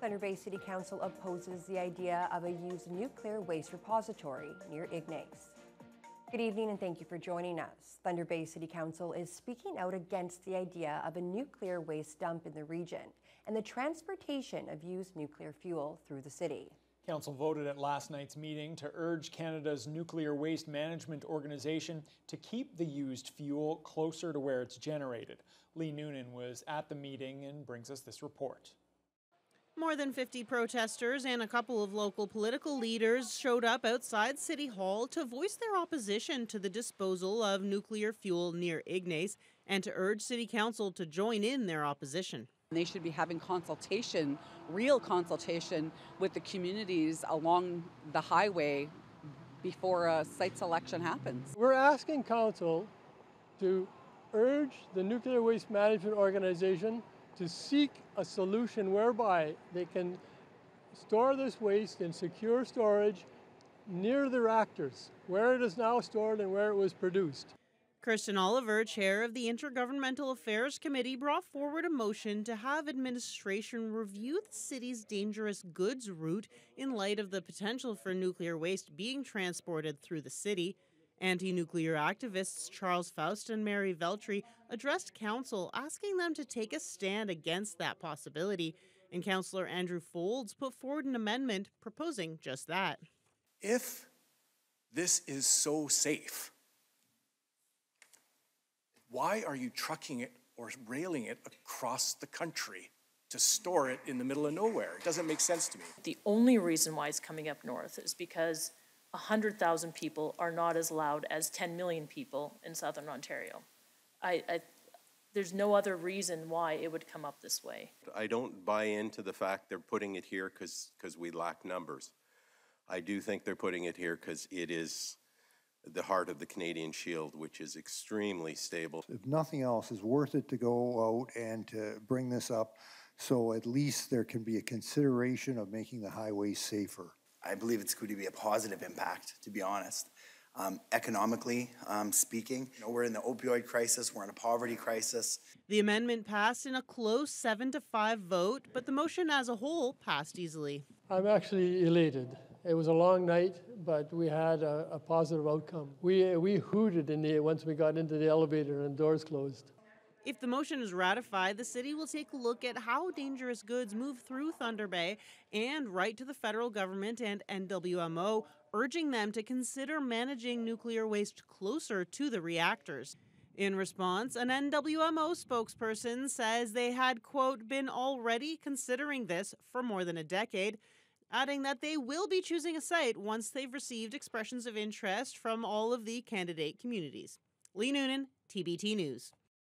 Thunder Bay City Council opposes the idea of a used nuclear waste repository near Ignace. Good evening and thank you for joining us. Thunder Bay City Council is speaking out against the idea of a nuclear waste dump in the region and the transportation of used nuclear fuel through the city. Council voted at last night's meeting to urge Canada's Nuclear Waste Management Organization to keep the used fuel closer to where it's generated. Lee Noonan was at the meeting and brings us this report. More than 50 protesters and a couple of local political leaders showed up outside City Hall to voice their opposition to the disposal of nuclear fuel near Ignace and to urge City Council to join in their opposition. They should be having consultation, real consultation with the communities along the highway before a site selection happens. We're asking Council to urge the Nuclear Waste Management Organization to seek a solution whereby they can store this waste in secure storage near the reactors, where it is now stored and where it was produced. Kirsten Oliver, chair of the Intergovernmental Affairs Committee, brought forward a motion to have administration review the city's dangerous goods route in light of the potential for nuclear waste being transported through the city. Anti-nuclear activists Charles Faust and Mary Veltri addressed council, asking them to take a stand against that possibility, and Councillor Andrew Folds put forward an amendment proposing just that. If this is so safe, why are you trucking it or railing it across the country to store it in the middle of nowhere? It doesn't make sense to me. The only reason why it's coming up north is because 100,000 people are not as loud as 10 million people in Southern Ontario. There's no other reason why it would come up this way. I don't buy into the fact they're putting it here because we lack numbers. I do think they're putting it here because it is the heart of the Canadian Shield, which is extremely stable. If nothing else, it's worth it to go out and to bring this up so at least there can be a consideration of making the highways safer. I believe it's going to be a positive impact, to be honest. Economically speaking, we're in the opioid crisis, we're in a poverty crisis. The amendment passed in a close 7-5 vote, but the motion as a whole passed easily. I'm actually elated. It was a long night, but we had a positive outcome. We hooted once we got into the elevator and doors closed. If the motion is ratified, the city will take a look at how dangerous goods move through Thunder Bay and write to the federal government and NWMO, urging them to consider managing nuclear waste closer to the reactors. In response, an NWMO spokesperson says they had, quote, been already considering this for more than a decade, adding that they will be choosing a site once they've received expressions of interest from all of the candidate communities. Lee Noonan, TBT News.